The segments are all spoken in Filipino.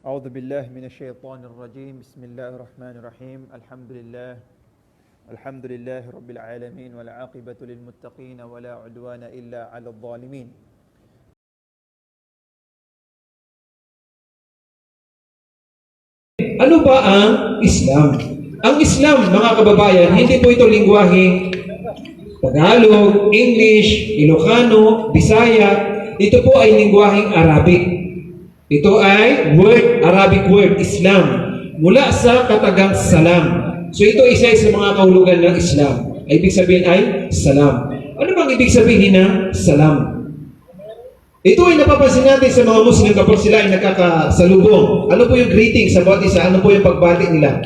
أعوذ بالله من الشيطان الرجيم بسم الله الرحمن الرحيم الحمد لله رب العالمين والعاقبة للمتقين ولا عدوان إلا على الظالمين. Ano ba ang Islam? Ang Islam, mga kababayan, hindi po ito lingwaheng Tagalog, English, Ilocano, Bisaya. Ito po ay lingwaheng Arabic. Ito ay Arabic word, Islam, mula sa katagang salam. So ito isa sa mga kahulugan ng Islam. Ibig sabihin ay salam. Ano bang ibig sabihin ng salam? Ito ay napapansin natin sa mga Muslim kapag sila ay nagkakasalubong. Ano po yung greeting sa bawat isa? Ano po yung pagbati nila?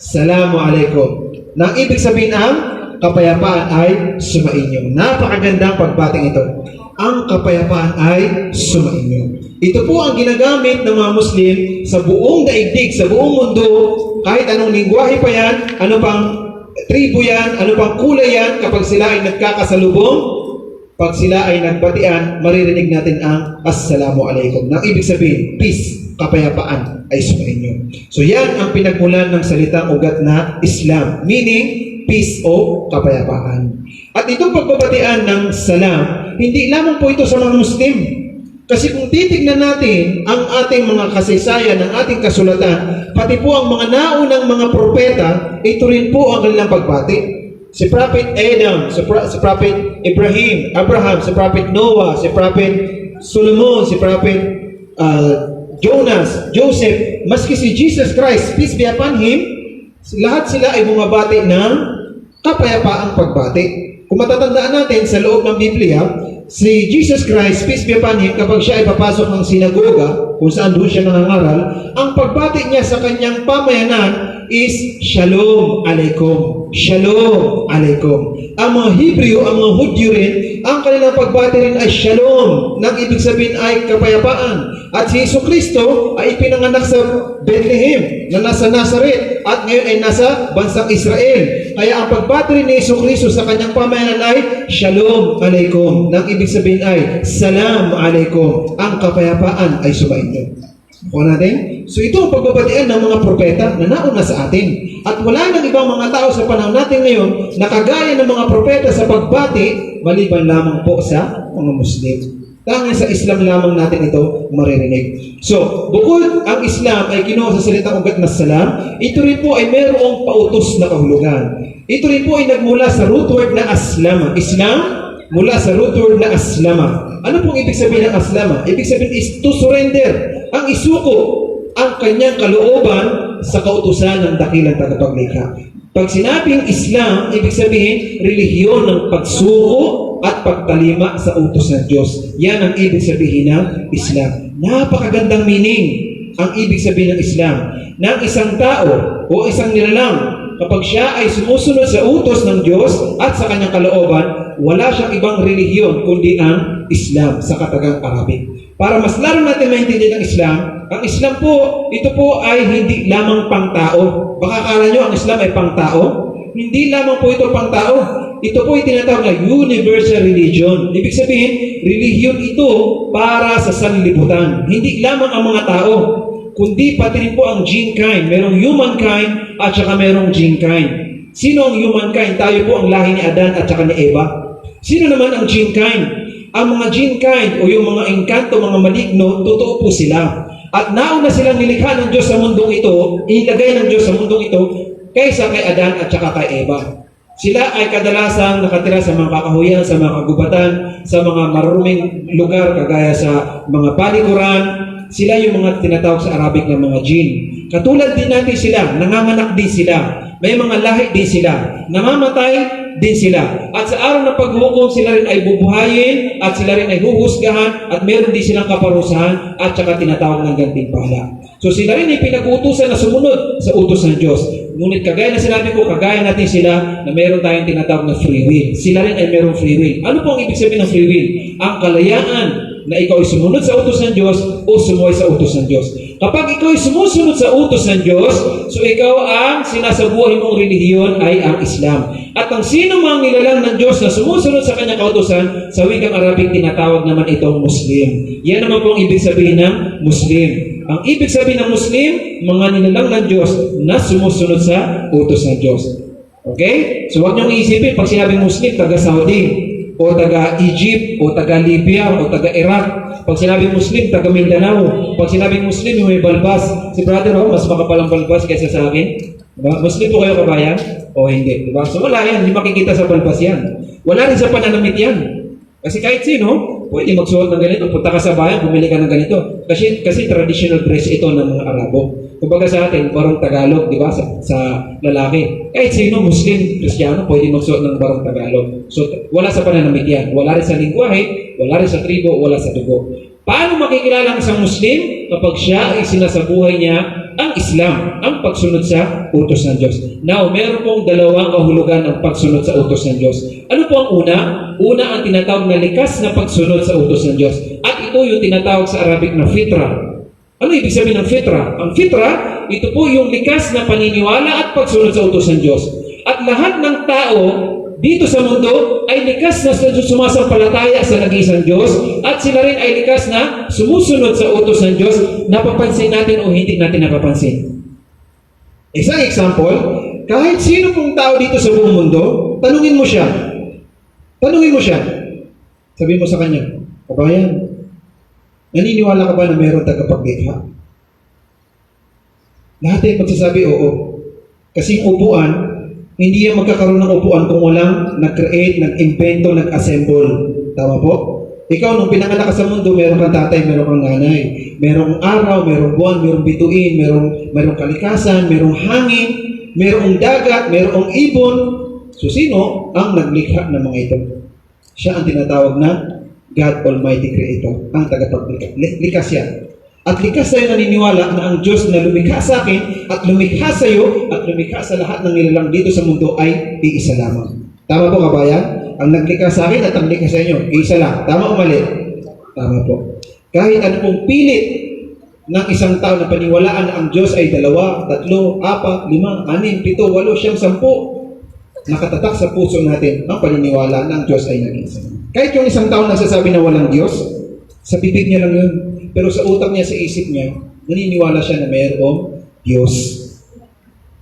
Salamu alaikum. Na ang ibig sabihin ang kapayapaan ay sumainyo. Napakagandang pagbating ito. Ang kapayapaan ay sumainyo. Ito po ang ginagamit ng mga Muslim sa buong daigdig, sa buong mundo, kahit anong lingwahe pa yan, ano pang tribo yan, ano pang kulay yan, kapag sila ay nagkakasalubong, pag sila ay nagbatian, maririnig natin ang Assalamu alaikum. Na ibig sabihin, peace, kapayapaan ay sumainyo. So yan ang pinagmulan ng salitang ugat na Islam, meaning peace o kapayapaan. At itong pagbabatian ng salam, hindi lamang po ito sa mga Muslim. Kasi kung titignan natin ang ating mga kasaysayan, ang ating kasulatan, pati po ang mga naunang mga propeta, ito rin po ang kanilang pagbati. Si Prophet Adam, si Prophet Abraham, si Prophet Noah, si Prophet Solomon, si Prophet Jonas, Joseph, maski si Jesus Christ, peace be upon him, lahat sila ay bumabati ng kapayapaang pagbati. Kung matatandaan natin sa loob ng Biblia, si Jesus Christ, peace be upon him, kapag siya ay papasok ng sinagoga, kung saan doon siya nangangaral, ang pagbati niya sa kanyang pamayanan is Shalom Alaikum. Shalom Alaikum. Ang mga Hebrew, ang mga Hudyo rin, ang kanilang pagbati rin ay Shalom, nang ibig sabihin ay kapayapaan. At si Jesucristo ay ipinanganak sa Bethlehem, na nasa Nazareth, at ngayon ay nasa bansang Israel. Kaya ang pagbati rin ni Jesucristo sa kanyang pamayanan ay Shalom Alaikum, nang ibig sabihin ay Salam Alaikum. Ang kapayapaan ay sumainyo. Kuha natin. So ito ang pagbabatian ng mga propeta na nauna sa atin. At wala nang ibang mga tao sa panahon natin ngayon na kagaya ng mga propeta sa pagbati, maliban lamang po sa mga Muslim. Tanging sa Islam lamang natin ito maririnig. So, bukod ang Islam ay kinuha sa salitang ugat na salam, ito rin po ay mayroong pautos na kahulugan. Ito rin po ay nagmula sa root word na aslama. Islam, mula sa root word na aslama. Ano pong ibig sabihin ng aslama? Ibig sabihin is to surrender. Ang isuko ang kanyang kalooban sa kautusan ng dakilang tagapaglikha. Pag sinabing Islam, ibig sabihin relihiyon ng pagsuko at pagtalima sa utos ng Diyos. Yan ang ibig sabihin ng Islam. Napakagandang meaning ang ibig sabihin ng Islam. Na ang isang tao o isang nilalang, kapag siya ay sumusunod sa utos ng Diyos at sa kanyang kalooban, wala siyang ibang relihiyon kundi ang Islam sa katagang Arabic. Para mas lalo natin maintindihan ang Islam po, ito po ay hindi lamang pangtao. Baka akala nyo ang Islam ay pangtao? Hindi lamang po ito pangtao. Ito po ay tinatawag na universal religion. Ibig sabihin, relihiyon ito para sa sanlibutan. Hindi lamang ang mga tao, kundi pati rin po ang jinkind. Merong humankind at saka merong jinkind. Sino ang humankind? Tayo po ang lahi ni Adan at saka ni Eva. Sino naman ang jinkind? Ang mga jinkind o yung mga engkanto, mga maligno, totoo po sila. At nauna silang nilikha ng Diyos sa mundong ito, inilagay ng Diyos sa mundong ito, kaysa kay Adan at saka kay Eva. Sila ay kadalasang nakatira sa mga kakahuyan, sa mga kagubatan, sa mga maruming lugar, kagaya sa mga palikuran. Sila yung mga tinatawag sa Arabic na mga jinn. Katulad din natin sila, nanganganak din sila. May mga lahi din sila. Namamatay din sila. At sa araw ng paghukom, sila rin ay bubuhayin at sila rin ay huhusgahan at meron din silang kaparusahan at saka tinatawag ng gantimpala. So sila rin ay pinag-uutusan na sumunod sa utos ng Diyos. Ngunit kagaya na sinabi ko, kagaya natin sila na meron tayong tinatawag na free will. Sila rin ay merong free will. Ano po ang ibig sabihin ng free will? Ang kalayaan na ikaw ay sumunod sa utos ng Diyos o sumuway sa utos ng Diyos. Kapag ikaw ay sumusunod sa utos ng Diyos, so ikaw ang sinasabuhay mong relihiyon ay ang Islam. At ang sino mang nilalang ng Diyos na sumusunod sa kanyang kautusan, sa wikang Arabic tinatawag naman itong Muslim. Yan naman po ang ibig sabihin ng Muslim. Ang ibig sabihin ng Muslim, mga nilalang ng Diyos na sumusunod sa utos ng Diyos. Okay? So huwag niyong iisipin, pag sinabing Muslim, taga-Saudi, o taga-Egypt, o taga-Libya, o taga-Iraq. Pag sinabing Muslim, taga-Mindanao. Pag sinabing Muslim, yung may balbas. Si brother, mas makapalang balbas kaysa sa akin. Diba? Muslim po kayo kabayan? O hindi. Diba? So wala yan, hindi makikita sa balbas yan. Wala rin sa pananamit yan. Kasi kahit sino, pwede magsuot ng ganito. Punta ka sa bayan, bumili ka ng ganito. Kasi traditional dress ito ng mga Arabo. Kumbaga sa atin, barong Tagalog, di ba? Sa lalaki. Kahit sino, Muslim, Kristiyano, pwede magsuot ng barong Tagalog. So, wala sa pananamit yan. Wala rin sa lingwahe, wala rin sa tribo, wala sa dugo. Paano makikilala ang isang Muslim kapag siya ay sinasabuhay niya ang Islam, ang pagsunod sa utos ng Diyos? Now, meron pong dalawang kahulugan ng pagsunod sa utos ng Diyos. Ano po ang una? Una ang tinatawag na likas na pagsunod sa utos ng Diyos. At ito yung tinatawag sa Arabic na fitra. Ano ibig sabihin ng fitra? Ang fitra, ito po yung likas na paniniwala at pagsunod sa utos ng Diyos. At lahat ng tao dito sa mundo ay likas na sumasampalataya sa nag-iisang Diyos at sila rin ay likas na sumusunod sa utos ng Diyos, napapansin natin o hindi natin napapansin. Isang example, kahit sino pong tao dito sa buong mundo, tanungin mo siya. Tanungin mo siya. Sabihin mo sa kanya, kabayan, naniniwala ka ba na mayroong tagapaglikha? Lahat ay magsasabi, oo. Kasi upuan, hindi yan magkakaroon ng upuan kung walang nag-create, nag-invento, nag-assemble. Tama po? Ikaw, nung pinanganak ka sa mundo, meron kang tatay, meron kang nanay. Merong araw, merong buwan, merong bituin, merong kalikasan, merong hangin, merong dagat, merong ibon. So, sino ang naglikha ng mga ito? Siya ang tinatawag na God Almighty Creator, ang tagapaglikha. Likas yan. At likas tayo naniniwala na ang Diyos na lumikha sa akin at lumikha sa iyo at lumikha sa lahat ng nilalang dito sa mundo ay iisa lamang. Tama po kabayan? Ang naglikha sa akin at ang likha sa inyo, iisa lang. Tama o mali? Tama po. Kahit ano pong pilit ng isang tao na paniwalaan na ang Diyos ay 2, 3, 4, 5, 6, 7, 8, 9, 10, nakatatak sa puso natin ang paniniwala na ang Diyos ay nag-iisa. Kahit yung isang tao nagsasabi na walang Diyos, sa bibig niya lang yun. Pero sa utak niya, sa isip niya, naniniwala siya na mayroong Diyos.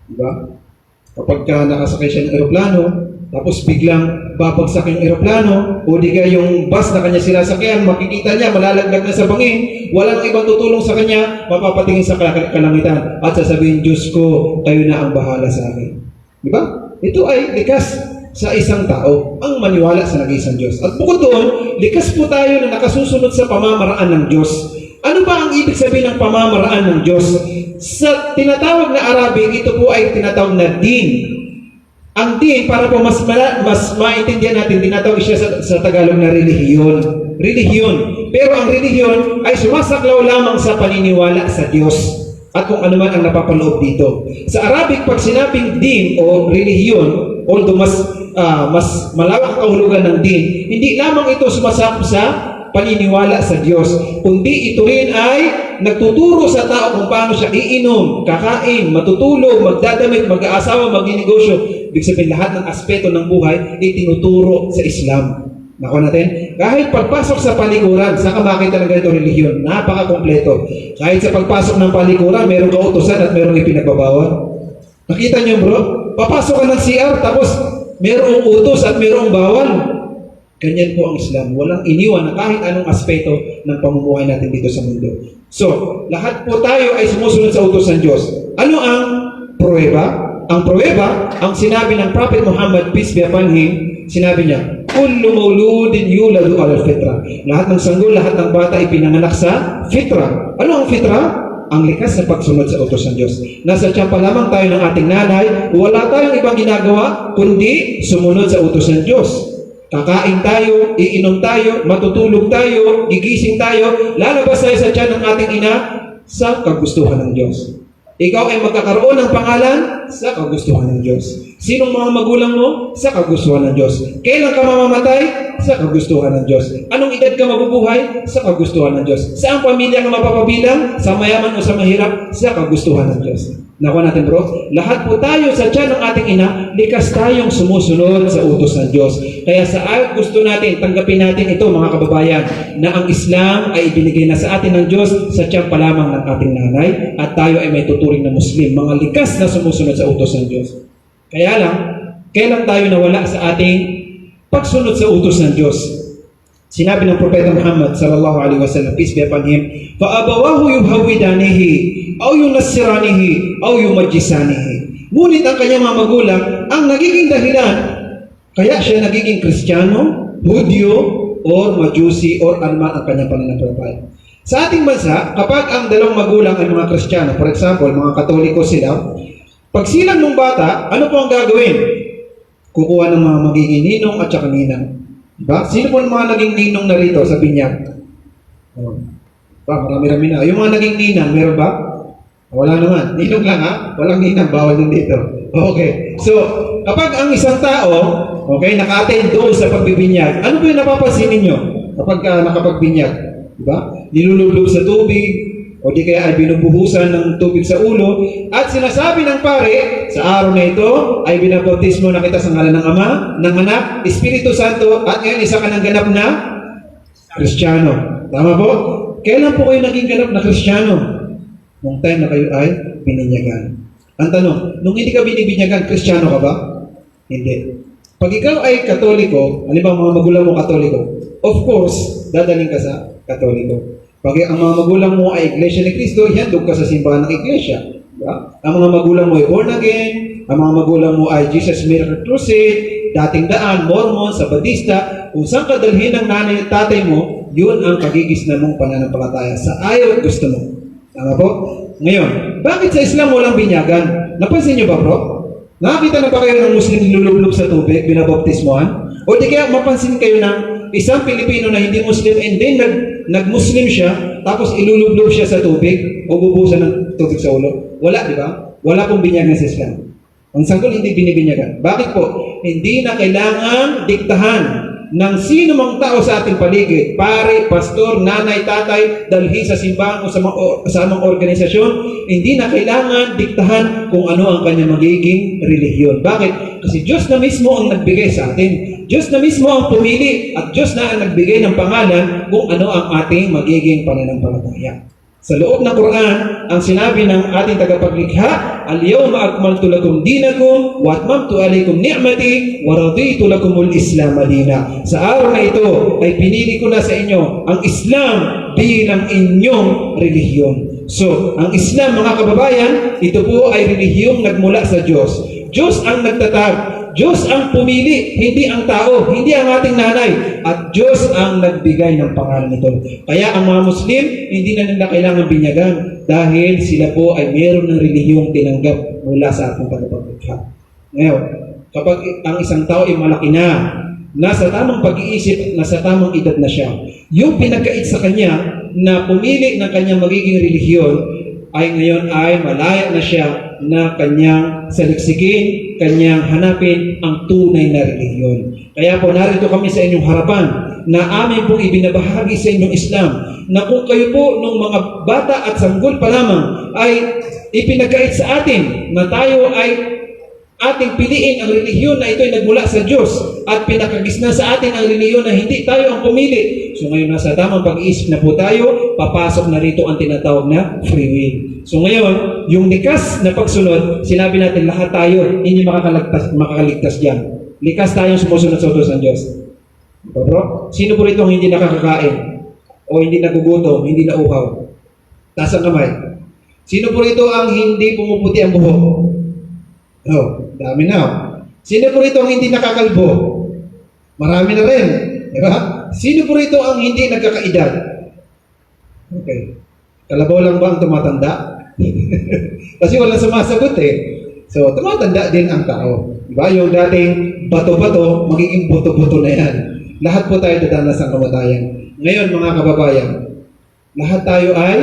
Diba? Kapag nakasakay siya ng eroplano, tapos biglang babagsak yung eroplano, o di kaya yung bus na kanya sinasakyan, makikita niya, malalaglag na sa bangin, walang ibang tutulong sa kanya, mapapatingin sa kalangitan, at sasabihin, Diyos ko, kayo na ang bahala sa akin. Diba? Ito ay likas sa isang tao ang maniwala sa nag-iisang Diyos. At bukod doon, likas po tayo na nakasusunod sa pamamaraan ng Diyos. Ano ba ang ibig sabihin ng pamamaraan ng Diyos? Sa tinatawag na Arabic, ito po ay tinatawag na din. Ang din, para po mas maintindihan natin, tinatawag siya sa Tagalog na relihiyon. Relihiyon. Pero ang relihiyon ay sumasaklaw lamang sa paniniwala sa Diyos at kung ano man ang napapaloob dito. Sa Arabic, pag sinabing din o relihiyon, although mas malawak ang kahulugan ng din, hindi lamang ito sumasakop sa paniniwala sa Diyos, kundi ito rin ay nagtuturo sa tao kung paano siya iinom, kakain, matutulog, magdadamit, mag-aasawa, magninegosyo. Ibig sabihin, lahat ng aspeto ng buhay ay tinuturo sa Islam. Nakuha natin? Kahit pagpasok sa palikuran, saka makita ng ganito relihiyon, napaka-kompleto. Kahit sa pagpasok ng palikuran, mayroong kautusan at mayroong ipinagbabawal. Nakita niyo bro? Papasok ka ng CR, tapos mayroong utos at mayroong bawal. Ganyan po ang Islam. Walang iniwan na kahit anong aspeto ng pamumuhay natin dito sa mundo. So, lahat po tayo ay sumusunod sa utos ng Diyos. Ano ang pruweba? Ang pruweba, ang sinabi ng Prophet Muhammad, peace be upon him, sinabi niya, kullu mauludin yuladu ala fitra. Lahat ng sanggol, lahat ng bata ipinanganak sa fitra. Ano ang fitra? Ang likas na pagsunod sa utos ng Diyos. Nasa tiyan pa lamang tayo ng ating nanay, wala tayong ibang ginagawa, kundi sumunod sa utos ng Diyos. Kakain tayo, iinom tayo, matutulog tayo, gigising tayo, lalabas tayo sa tiyan ng ating ina sa kagustuhan ng Diyos. Ikaw ay magkakaroon ng pangalan sa kagustuhan ng Diyos. Sinong mga magulang mo? Sa kagustuhan ng Diyos. Kailan ka mamamatay? Sa kagustuhan ng Diyos. Anong edad ka mabubuhay? Sa kagustuhan ng Diyos. Saan pamilya ka mapapabilang? Sa mayaman o sa mahirap? Sa kagustuhan ng Diyos. Nakuha natin bro, lahat po tayo sa tiyan ng ating ina, likas tayong sumusunod sa utos ng Diyos. Kaya sa ayat gusto natin, tanggapin natin ito mga kababayan, na ang Islam ay ibinigay na sa atin ng Diyos sa tiyan pa lamang ng ating nanay at tayo ay may tuturing na Muslim, mga likas na sumusunod sa utos ng Diyos. Kaya lang, kailan tayo nawala sa ating pagsunod sa utos ng Diyos? Sinabi ng Propeta Muhammad sallallahu alaihi wasallam, peace be upon him, فَأَبَوَاهُ يُهَوِّدَانِهِ أَوْ يُنَصِّرَانِهِ أَوْ يُمَجِّسَانِهِ. Ngunit ang kanyang mga magulang ang nagiging dahilan kaya siya nagiging Kristiyano, Hudyo, or Majusi, or anman ang kanyang pananampalataya. Sa ating bansa, kapag ang dalawang magulang ay mga Kristiyano, for example, mga Katoliko sila, pag silang nung bata, ano po ang gagawin? Kukuha ng mga magiging ninong at saka ninang. Diba? Sino po ang mga naging ninong na rito sa binyag? Marami-rami na. Yung mga naging ninang, meron ba? Wala naman. Ninong lang ha? Walang ninang, bawal din dito. Okay. So, kapag ang isang tao, okay, naka-attend doon sa pagbibinyag, ano po yung napapansin ninyo kapag nakapagbinyag? Diba? Nilulublob sa tubig, o di kaya ay binubuhusan ng tubig sa ulo, at sinasabi ng pare, sa araw na ito ay binabautismo na kita sa ngalan ng Ama, ng Anak, Espiritu Santo, at ngayon isa ka ng ganap na Kristiyano. Tama po? Kailan po kayo naging ganap na Kristiyano? Nung time na kayo ay bininyagan. Ang tanong, nung hindi ka binibinyagan, Kristiyano ka ba? Hindi. Pag ikaw ay Katoliko, ano ba mga magulang mo Katoliko? Of course, dadaling ka sa Katoliko. Pag ang mga magulang mo ay Iglesia ni Cristo, handog ka sa simbahan ng Iglesia. Diba? Ang mga magulang mo ay born again, ang mga magulang mo ay Jesus Miracle Crusade, Dating Daan, Mormon, Sabadista, kung saan ka dalhin ng nanay at tatay mo, yun ang kagigisnan mong pananampalataya sa ayaw at gusto mo. Tama po? Ngayon, bakit sa Islam walang binyagan? Napansin niyo ba bro? Nakakita na ba kayo ng Muslim nilulublob sa tubig, binabaptismohan? O di kaya mapansin kayo ng isang Pilipino na hindi Muslim and then nag-Muslim siya, tapos ilulublob siya sa tubig o bubusan ng tubig sa ulo? Wala, di ba? Wala pong binyagan sa Islam. Ang sanggol hindi binibinyagan. Bakit po? Hindi na kailangan diktahan ng sino mang tao sa ating paligid, pare, pastor, nanay, tatay, dalhin sa simbahan o sa mga organisasyon, hindi na kailangan diktahan kung ano ang kanyang magiging relihiyon. Bakit? Kasi Diyos na mismo ang nagbigay sa atin. Diyos na mismo ang pumili at Diyos na ang nagbigay ng pangalan kung ano ang ating magiging pananampalataya. Sa loob ng Quran, ang sinabi ng ating tagapaglikha, "Al-yawma akmaltu lakum dinakum wa atmamtu alaykum ni'mati wa raditu lakumul Islam madina." Sa araw na ito ay pinili ko na sa inyo ang Islam bilang inyong relihiyon. So, ang Islam mga kababayan, ito po ay relihiyong nagmula sa Diyos. Diyos ang nagtatag. Diyos ang pumili, hindi ang tao, hindi ang ating nanay. At Diyos ang nagbigay ng pangalan nito. Kaya ang mga Muslim, hindi na nila kailangan binyagan dahil sila po ay meron ng relihiyong tinanggap mula sa ating tagapaglikha. Ngayon, kapag ang isang tao ay malaki na, nasa tamang pag-iisip, nasa tamang edad na siya, yung pinagkait sa kanya na pumili ng kanyang magiging relihiyon, ay ngayon ay malaya na siya na kanyang saliksikin, kanyang hanapin ang tunay na relihiyon. Kaya po narito kami sa inyong harapan na amin pong ibinabahagi sa inyong Islam na kung kayo po nung mga bata at sanggol pa lamang ay ipinagkait sa atin na tayo ay ating piliin ang relihiyon na ito ay nagmula sa Diyos at pinakagisna sa atin ang relihiyon na hindi tayo ang pumili. So ngayon nasa tamang pag-iisip na po tayo, papasok na rito ang tinatawag na free will. So ngayon, yung likas na pagsunod, sinabi natin lahat tayo hindi makakaligtas dyan. Likas tayong sumusunod sa utos ng Diyos. Bro, sino po rito ang hindi nakakakain? O hindi nagugutom, hindi nauhaw? Taas ang kamay. Sino po rito ang hindi pumuputi ang buhok? Oh, dami na. Sino po rito ang hindi nakakalbo? Marami na rin. Diba? Sino po rito ang hindi nagkakaedad? Okay. Kalabaw lang ba ang tumatanda? Kasi walang sumasagot eh. So, tumatanda din ang tao. Diba? Yung dating bato-bato, magiging buto-buto na yan. Lahat po tayo dadanas ng kamatayan. Ngayon, mga kababayan, lahat tayo ay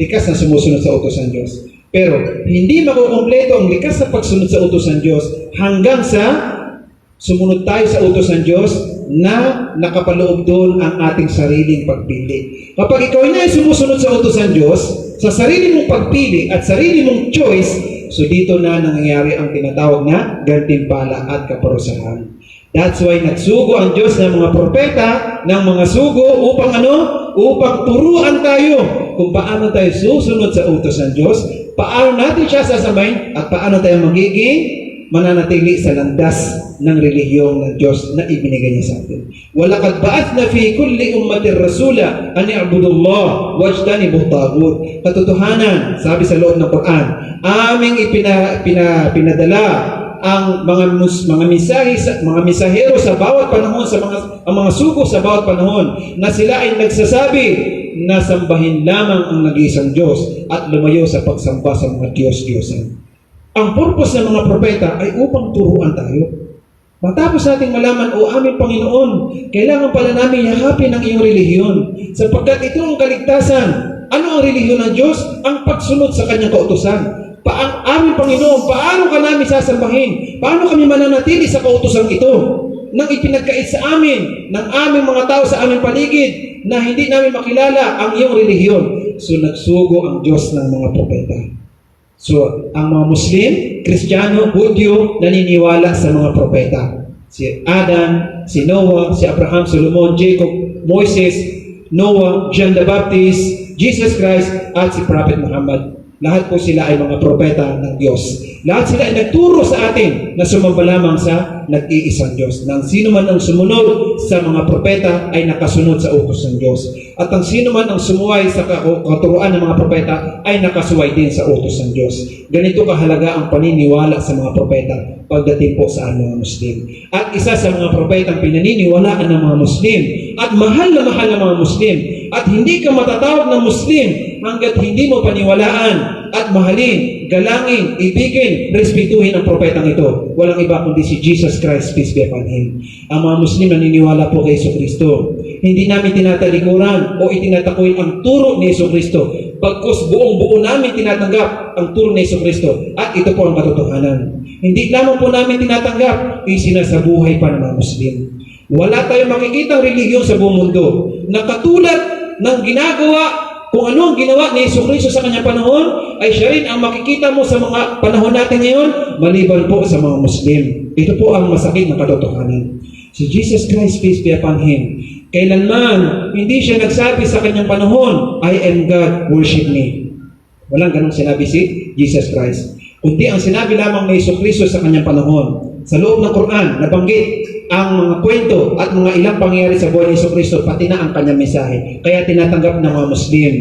likas na sumusunod sa utos ng Diyos. Pero hindi makukumpleto ang likas sa pagsunod sa utos ng Diyos hanggang sa sumunod tayo sa utos ng Diyos na nakapaloob doon ang ating sariling pagpili. Kapag ikaw na ay sumusunod sa utos ng Diyos, sa sarili mong pagpili at sarili mong choice, so dito na nangyayari ang tinatawag na gantimpala at kaparusahan. That's why nagsugo ang Diyos ng mga propeta, ng mga sugo upang ano? Upang turuan tayo kung paano tayo susunod sa utos ng Diyos, paano natin siya sasamayin, at paano tayo magiging mananatili sa landas ng relihiyong ng Diyos na ibinigay niya sa atin. وَلَقَدْ بَعَثْنَا فِي كُلِّ أُمَّةٍ رَسُولًا أَنِ اعْبُدُوا اللَّهَ وَاجْتَنِبُوا الطَّاغُوتَ. Katotohanan, sabi sa loob ng Quran, aming pinadala ang mga misahero sa bawat panahon, ang mga sugo sa bawat panahon, na sila ay nagsasabi na sambahin lamang ang nag-iisang Diyos at lumayo sa pagsamba sa mga Diyos-Diyosan. Ang purpose ng mga propeta ay upang turuan tayo. Matapos nating malaman, o aming Panginoon, kailangan pala namin yakapin ang iyong relihiyon, sapagkat ito ang kaligtasan. Ano ang relihiyon ng Diyos? Ang pagsunod sa kanyang kautusan. Aming Panginoon, paano ka namin sasambahin? Paano kami mananatili sa kautusan ito? Nang ipinagkait sa amin, ng aming mga tao sa aming paligid, na hindi namin makilala ang iyong relihiyon. So nagsugo ang Diyos ng mga propeta. So, ang mga Muslim, Kristiyano, Hudyo, naniniwala sa mga propeta. Si Adan, si Noah, si Abraham, Solomon, Jacob, Moses, Noah, John the Baptist, Jesus Christ, at si Prophet Muhammad. Lahat po sila ay mga propeta ng Diyos. Lahat sila ay nagturo sa atin na sumamba lamang sa nag-iisang Diyos. Nang sino man ang sumunod sa mga propeta ay nakasunod sa utos ng Diyos. At ang sino man ang sumuway sa katuruan ng mga propeta ay nakasuway din sa utos ng Diyos. Ganito kahalaga ang paniniwala sa mga propeta pagdating po sa mga Muslim. At isa sa mga propeta ang pinaniniwalaan ng mga Muslim at mahal na mga Muslim. At hindi ka matatawag ng Muslim hanggat hindi mo paniwalaan at mahalin, galangin, ibigin, respetuhin ang propetang ito. Walang iba kundi si Jesus Christ, peace be upon Him. Ang mga Muslim naniniwala po kay Jesucristo. Hindi namin tinatalikuran o itinatakuin ang turo ni Jesucristo. Pagkus buong-buo namin tinatanggap ang turo ni Jesucristo. At ito po ang katotohanan. Hindi lamang po namin tinatanggap, isinasabuhay pa ng mga Muslim. Wala tayong makikitang relihiyon sa buong mundo na katulad ng ginagawa. Kung ano ang ginawa ni Jesucristo sa kanyang panahon, ay siya rin ang makikita mo sa mga panahon natin ngayon, maliban po sa mga Muslim. Ito po ang masakit na katotohanan. Si Jesus Christ, peace be upon Him, kailanman hindi siya nagsabi sa kanyang panahon, I am God, worship me. Walang ganong sinabi si Jesus Christ. Kundi ang sinabi lamang ni Jesucristo sa kanyang panahon, sa loob ng Quran, nabanggit ang mga kwento at mga ilang pangyayari sa buhay ni Jesucristo, pati na ang kanyang mensahe. Kaya tinatanggap ng mga Muslim.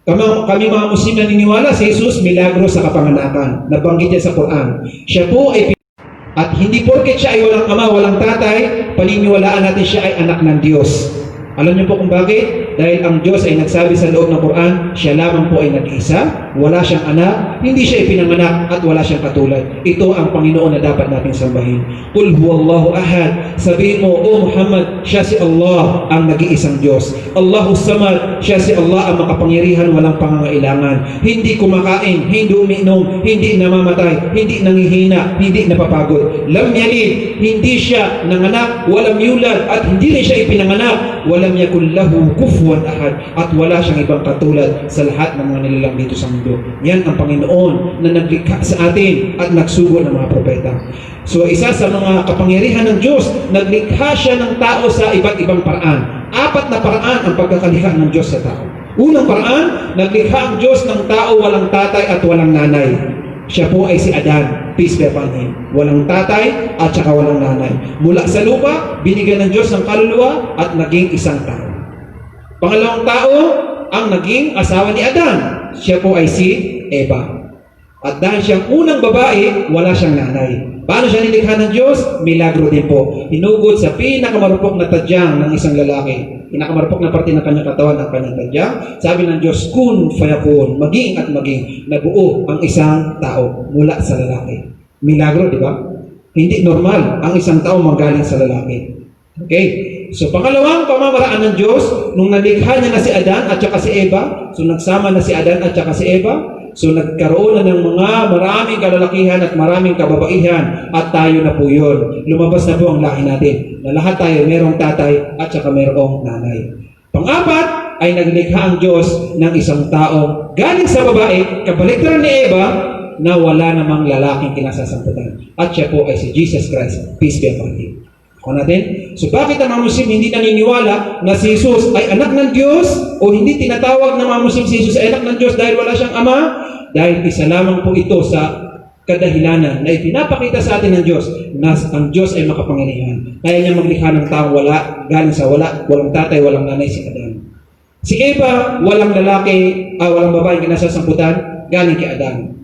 Kami mga Muslim naniniwala si Jesus milagro sa kapanganakan. Nabanggit niya sa Quran. Siya po ay at hindi porket siya ay walang ama, walang tatay, paniniwalaan natin siya ay anak ng Diyos. Alam niyo po kung bakit? Dahil ang Diyos ay nagsabi sa loob ng Quran, siya lamang po ay nag-isa, wala siyang anak, hindi siya ipinanganak, at wala siyang katulad. Ito ang Panginoon na dapat natin sambahin. Qul huwallahu ahad. Sabihin mo, O Muhammad, siya si Allah ang nag-iisang Diyos. Allahu samad, siya si Allah ang makapangyarihan, walang pangangailangan. Hindi kumakain, hindi umiinom, hindi namamatay, hindi nangihina, hindi napapagod. Lam yalid, hindi siya nanganak, walang yulad, at hindi rin siya ipinanganak. Walam yakul lahu kufuwan ahad, at wala siyang ibang katulad sa lahat ng mga nilalang dito sa mundo. Yan ang Panginoon na naglikha sa atin at nagsugo ng mga propeta. So isa sa mga kapangyarihan ng Diyos, naglikha siya ng tao sa iba't ibang paraan. 4 na paraan ang pagkakalikha ng Diyos sa tao. Unang paraan, naglikha ang Diyos ng tao walang tatay at walang nanay. Siya po ay si Adan, peace be upon him. Walang tatay at saka walang nanay. Mula sa lupa, binigyan ng Diyos ng kaluluwa at naging isang tao. Pangalawang tao, ang naging asawa ni Adan. Siya po ay si Eva. At dahil siyang unang babae, wala siyang nanay. Paano siya nilikha ng Diyos? Milagro din po. Hinugod sa pinakamarupok na tadyang ng isang lalaki. Pinakamarupok na parte ng kanyang katawan ng kanyang tadyang. Sabi ng Diyos, kun fayakun, maging at maging. Nabuo ang isang tao mula sa lalaki. Milagro, di ba? Hindi normal ang isang tao manggaling sa lalaki. Okay? So, pangalawang pamamaraan ng Diyos, nung nalikha niya na si Adan at saka si Eva, so nagsama na si Adan at saka si Eva, So nagkaroon na ng mga maraming kalalakihan at maraming kababaihan at tayo na po yun. Lumabas na po ang lahi natin na lahat tayo merong tatay at saka merong nanay. Pang-apat ay naglikha ang Diyos ng isang tao galing sa babae, kabaliktaran ni Eva, na wala namang lalaking kinasasamputan. At siya po ay si Jesus Christ. Peace be upon him. Ako natin. So bakit ang mga Muslim hindi naniniwala na si Jesus ay anak ng Diyos o hindi tinatawag ng mga Muslim si Jesus ay anak ng Diyos dahil wala siyang ama? Dahil isa lamang po ito sa kadahilanan na ipinapakita sa atin ng Diyos na ang Diyos ay makapangyarihan. Kaya niya maglikha ng tao wala, galing sa wala, walang tatay, walang nanay, si Adan. Si Eva, walang lalaki, walang babae kinasasamputan, galing kay Adan.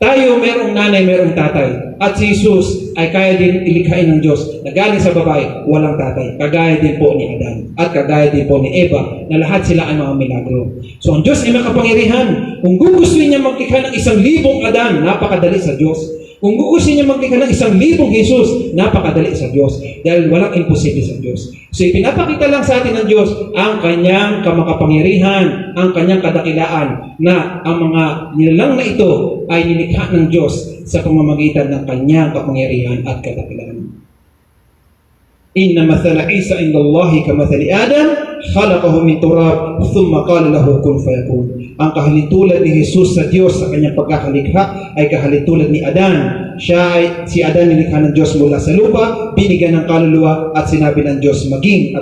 Tayo, merong nanay, merong tatay. At si Jesus ay kaya din ilikhain ng Diyos na galing sa babae, walang tatay. Kagaya din po ni Adan. At kagaya din po ni Eva na lahat sila ay mga milagro. So ang Diyos ay makapangyarihan. Kung gugustuhin niya maglikha ng 1,000 Adan, napakadali sa Diyos. Kung gugustuhin niya maglikha ng 1,000 Jesus, napakadali sa Diyos. Dahil walang imposible sa Diyos. So ipinapakita lang sa atin ng Diyos ang kanyang kamakapangyarihan, ang kanyang kadakilaan na ang mga nilalang na ito ay nilikha ng Diyos sa pamamagitan ng kanyang kapangyarihan at kadakilaan. Inna mathala Isa inda Allahi kamathali Adam, khalaqahu min turab, thumma qala lahu kun fayakun. Ang kahalintulad ni Jesus sa Diyos sa kanyang pagkakalikha ay kahalintulad ni Adan. Si Adan nilikha ng Diyos mula sa lupa, binigyan ng kaluluwa at sinabi ng Diyos maging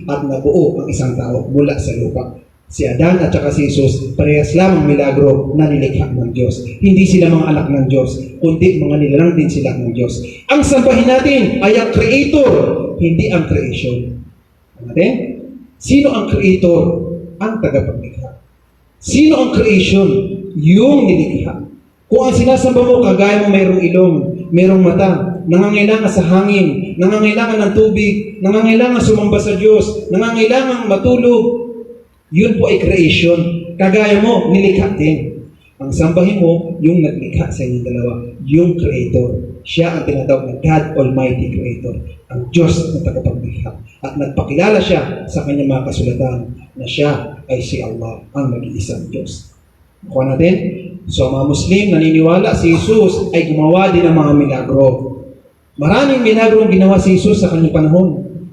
at nabuo ang isang tao mula sa lupa. Si Adan at saka si Jesus, parehas lamang milagro na nilikha ng Diyos. Hindi sila mga anak ng Diyos, kundi mga nilalang din sila ng Diyos. Ang sambahin natin ay ang Creator, hindi ang creation. Natin? Sino ang Creator? Ang tagapaglikha. Sino ang creation? Yung nilikha. Kung ang sinasamba mo, kagaya mo mayroong ilong, mayroong mata, nangangailangan sa hangin, nangangailangan ng tubig, nangangailangan sumamba sa Diyos, nangangailangan matulog, yun po ay creation. Kagaya mo, nilikha din. Ang sambahin mo, yung naglikha sa inyong dalawa, yung Creator. Siya ang tinatawag na God Almighty Creator. Ang Diyos na tagapaglikha. At nagpakilala siya sa kanyang mga kasulatan na siya ay si Allah, ang nag-iisang Diyos. Kuha natin. So, mga Muslim, naniniwala si Jesus ay gumawa din ng mga milagro. Maraming milagro ang ginawa si Jesus sa kanyang panahon.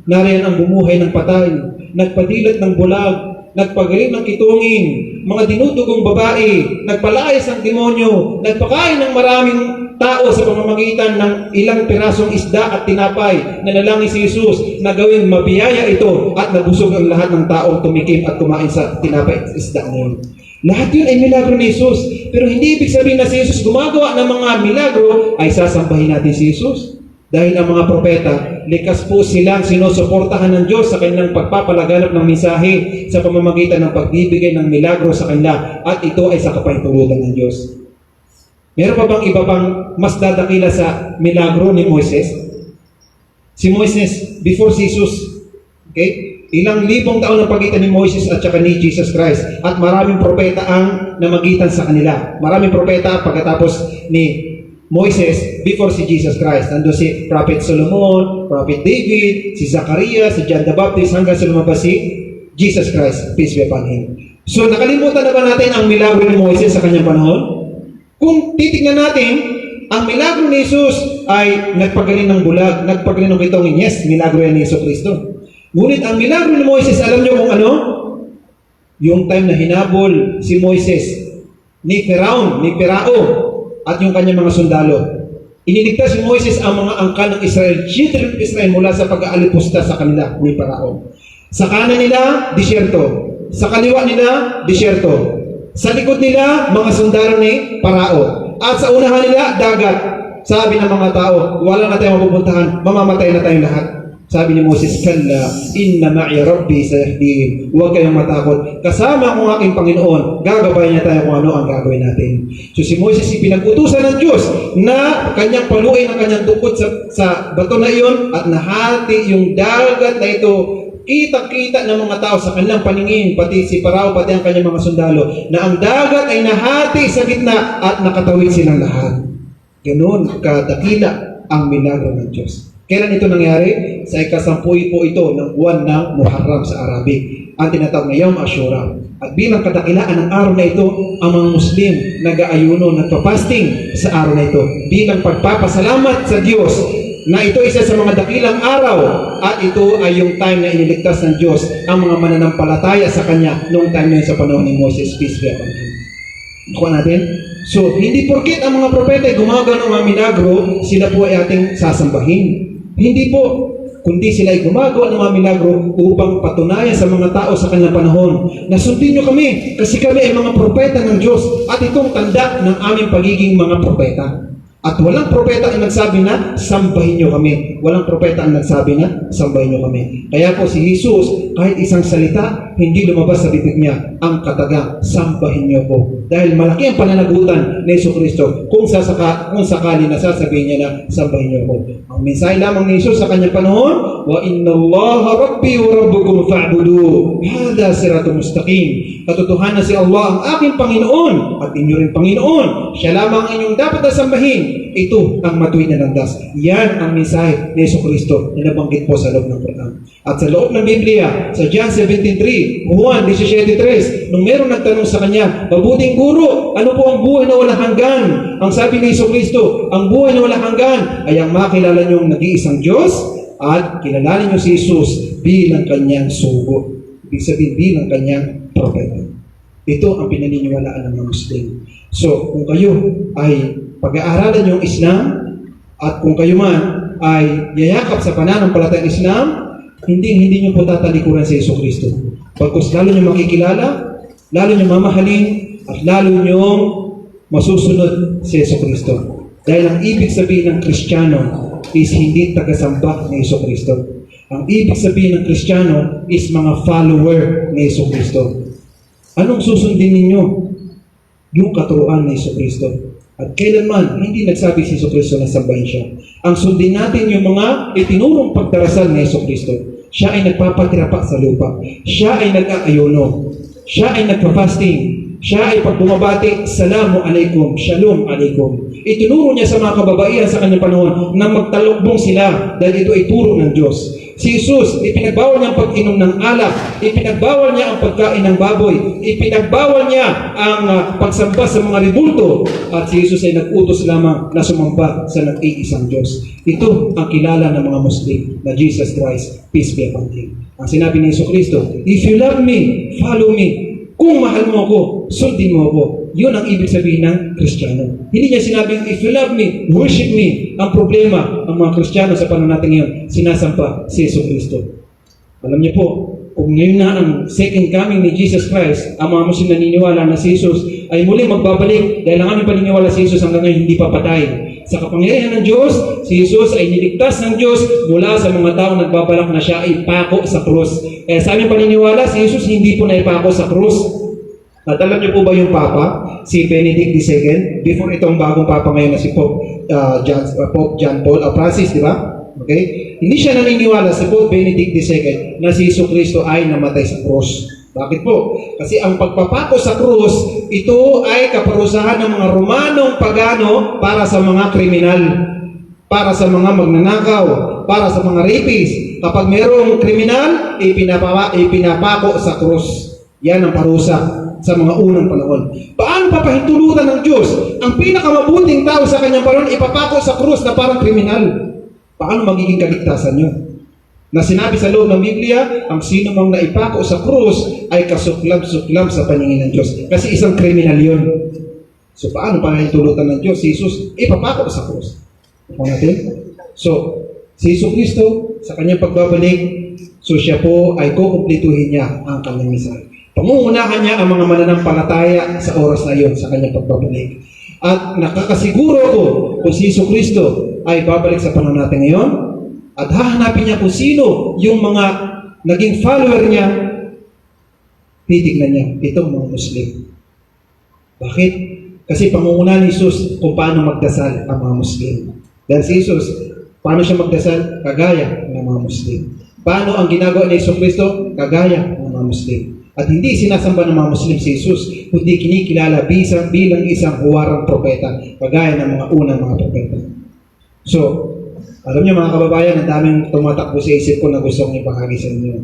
Nariyan ang bumuhay ng patay, nagpadilat ng bulag, nagpagaling ng kitungin, mga dinudugong babae, nagpalayas ng demonyo, nagpakain ng maraming tao sa pamamagitan ng ilang pirasong isda at tinapay na nalangin si Jesus na gawing mabiyaya ito at nabusog ang lahat ng taong tumikim at kumain sa tinapay at isda na yun. Lahat yun ay milagro ni Jesus. Pero hindi ibig sabihin na si Jesus gumagawa ng mga milagro ay sasambahin natin si Jesus. Dahil ang mga propeta, likas po silang sinusuportahan ng Diyos sa kanilang pagpapalaganap ng mensahe sa pamamagitan ng pagbibigay ng milagro sa kanila at ito ay sa kapahintulutan ng Diyos. Meron pa bang iba pang mas dadakila sa milagro ni Moises? Si Moises, before Jesus, okay? Ilang libong taon ang pagitan ni Moises at saka ni Jesus Christ at maraming propeta ang namagitan sa kanila. Maraming propeta pagkatapos ni Moises before si Jesus Christ. Nandun si Prophet Solomon, Prophet David, si Zacharias, si John the Baptist hanggang sa lumabas si Jesus Christ. Peace be upon him. So nakalimutan na ba natin ang milagro ni Moises sa kanyang panahon? Kung titignan natin, ang milagro ni Jesus ay nagpagaling ng bulag, nagpagaling ng kitongin. Yes, milagro yan ni Yesu Cristo. Ngunit ang milagro ni Moises, alam niyo kung ano? Yung time na hinabol si Moises ni Pharaoh at yung kanyang mga sundalo. Iniligtas si Moises ang mga angkan ng Israel, children of Israel mula sa pag-aalipusta sa kanila ni Pharaoh. Sa kanan nila, disyerto. Sa kaliwa nila, disyerto. Sa likod nila, mga sundalo ni Pharaoh. At sa unahan nila, dagat. Sabi ng mga tao, wala na tayong mapupuntahan, mamamatay na tayong lahat. Sabi ni Moses, kalla, inna ma'i rabbi sayahdin. Huwag kayong matakot. Kasama ang aking Panginoon, gagabayan niya tayo kung ano ang gagawin natin. So si Moses, pinag-utusan ng Diyos na kanyang paluin ang kanyang tukod sa bato na iyon at nahati yung dagat na ito. Kita-kita ng mga tao sa kanilang paningin, pati si Pharaoh, pati ang kanyang mga sundalo, na ang dagat ay nahati sa gitna at nakatawid silang lahat. Ganun kadakila ang milagro ng Diyos. Kailan ito nangyari? Sa ika-10 po ito ng buwan ng Muharram sa Arabic, ang tinatawag na Yawm Ashura. At bilang kadakilaan ng araw na ito, ang mga Muslim nag-aayuno, nagpa-fasting sa araw na ito bilang pagpapasalamat sa Diyos na ito isa sa mga dakilang araw at ito ay yung time na iniligtas ng Diyos ang mga mananampalataya sa Kanya noong time na yun sa panahon ni Moses, peace be upon him. Nakuha natin? So, hindi porket ang mga propeta ay gumagawa ng mga milagro, sila po ay ating sasambahin. Hindi po, kundi sila ay gumagawa ng mga milagro upang patunayan sa mga tao sa kanilang panahon na sundin nyo kami kasi kami ay mga propeta ng Diyos at itong tanda ng aming pagiging mga propeta. At walang propeta ang nagsabi na sambahin nyo kami. Walang propeta ang nagsabi na sambahin nyo kami. Kaya po si Jesus, kahit isang salita, hindi lumabas sa bibig niya ang katagang sambahin nyo po. Dahil malaki ang pananagutan ni Jesucristo kung sakali na sasabihin niya na sambahin nyo po. Ang mensahe lamang ni Jesus sa kanyang panahon, wa inna Allaha rabbi wa rabbukum fa'budu. Hada siratul mustaqim. Katotohanan si Allah ang aking Panginoon at inyo rin Panginoon. Siya lamang inyong dapat na sambahin. Ito ang matuwid na landas. Yan ang mensahe ni Jesucristo na nabanggit po sa loob ng Quran. At sa loob ng Biblia, sa John 17:3, Juan 17:3, nung meron nagtanong sa kanya, mabuting guro, ano po ang buhay na walang hanggan? Ang sabi ni Jesucristo, ang buhay na walang hanggan ay ang makilala niyong nag-iisang Diyos at kilalanin niyo si Jesus bilang kanyang sugo. Ibig sabihin bilang kanyang propeta. Ito ang pinaniniwalaan ng mga Muslim. So, kung kayo ay pag-aaralan yung Islam at kung kayo man ay yayakap sa pananampalatayang Islam, hindi nyo po tatalikuran si Jesucristo. Pagkus lalo nyo makikilala, lalo nyo mamahalin, at lalo nyo masusunod si Jesucristo. Dahil ang ibig sabihin ng Kristiyano is hindi tagasamba ni Jesucristo. Ang ibig sabihin ng Kristiyano is mga follower ni Jesucristo. Anong susundin ninyo? Yung katuruan ni Jesucristo. At kailanman, hindi nagsabi si Jesucristo na sambahin siya. Ang sundin natin yung mga itinurong pagdarasal ni Jesucristo. Siya ay nagpapatirapa sa lupa. Siya ay nag-aayuno. Siya ay nagpa-fasting. Siya ay pag bumabati, Salamu alaikum, Shalom alaikum. Itinuro niya sa mga kababaihan sa kanyang panahon na magtalukbong sila dahil ito ay turo ng Diyos. Si Jesus, ipinagbawal niya ang pag-inom ng alak, ipinagbawal niya ang pagkain ng baboy, ipinagbawal niya ang pagsamba sa mga ribulto, at si Jesus ay nag-utos lamang na sumamba sa nag-iisang Diyos. Ito ang kilala ng mga Muslim na Jesus Christ, peace be upon him. Ang sinabi ni Jesucristo, if you love me, follow me. Kung mahal mo ako, sundin mo ako. Yun ang ibig sabihin ng Kristiyano. Hindi niya sinabing, if you love me, worship me. Ang problema, ang mga Kristiyano sa panahon natin ngayon, sinasampa si Jesucristo. Alam niyo po, kung ngayon na ang second coming ni Jesus Christ, ang mga Muslim naniniwala na si Jesus ay muli magbabalik dahil ang aming paniniwala si Jesus hanggang ngayon hindi pa patay. Sa kapangyarihan ng Diyos, si Jesus ay niligtas ng Diyos mula sa mga taong nagbabalak na siya ay pako sa krus. Kaya sa aming paniniwala, si Jesus hindi po naipako sa krus. At alam niyo po ba yung Papa, si Benedict II, before itong bagong Papa ngayon na si Pope John Paul Francis, di ba? Okay? Hindi siya naniniwala si Pope Benedict II na si Jesucristo ay namatay sa krus. Bakit po? Kasi ang pagpapako sa krus, ito ay kaparusahan ng mga Romanong pagano para sa mga kriminal, para sa mga magnanakaw, para sa mga rapist. Kapag mayroong kriminal, ipinapako sa krus. Yan ang parusa sa mga unang panahon. Paano papahintulutan ng Diyos ang pinakamabuting tao sa kanyang panahon ipapako sa krus na parang kriminal? Paano magiging kaligtasan nyo? Na sinabi sa loob ng Biblia, ang sino mang naipako sa krus ay kasuklam-suklam sa paningin ng Diyos. Kasi isang kriminal yun. So paano panahintulutan ng Diyos? Si Jesus, ipapako sa krus. Ano natin? So, si Jesucristo, sa kanyang pagbabalik, so siya po ay kukumplituhin niya ang kanyang mensahe. Pangungunahan niya ang mga mananampalataya sa oras na iyon sa kanyang pagbabalik. At nakakasiguro ko kung si Jesucristo ay babalik sa panahon natin ngayon at hahanapin niya kung sino yung mga naging follower niya, titignan niya itong mga Muslim. Bakit? Kasi pangungunahan ni Jesus kung paano magdasal ang mga Muslim. Dahil si Jesus, paano siya magdasal? Kagaya ng mga Muslim. Paano ang ginagawa ni Jesucristo? Kagaya ng mga Muslim. At hindi sinasamba ng mga Muslim si Jesus, kundi kinikilala bilang isang huwarang propeta, kagaya ng mga unang mga propeta. So, Alam niyo mga kababayan, ang daming tumatakbo sa isip ko na gusto kong ipahagi sa inyo.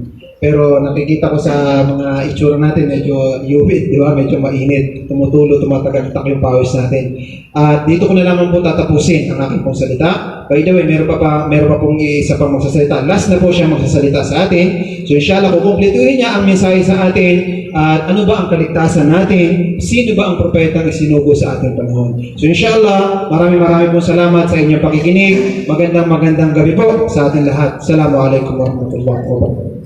Pero nakikita ko sa mga itsura natin, medyo humid, di ba? Medyo mainit, tumutulo, tumatagak-tak yung pawis natin. At dito ko na lamang po tatapusin ang aking pong salita. By the way, meron pa pong isa pang magsasalita. Last na po siya magsasalita sa atin. So inshallah, kukumpletuhin niya ang mensahe sa atin. At ano ba ang kaligtasan natin? Sino ba ang propetang isinugo sa ating panahon? So inshallah, maraming pong salamat sa inyong pakikinig. Magandang gabi po sa ating lahat. Assalamualaikum warahmatullahi wabarakatuh.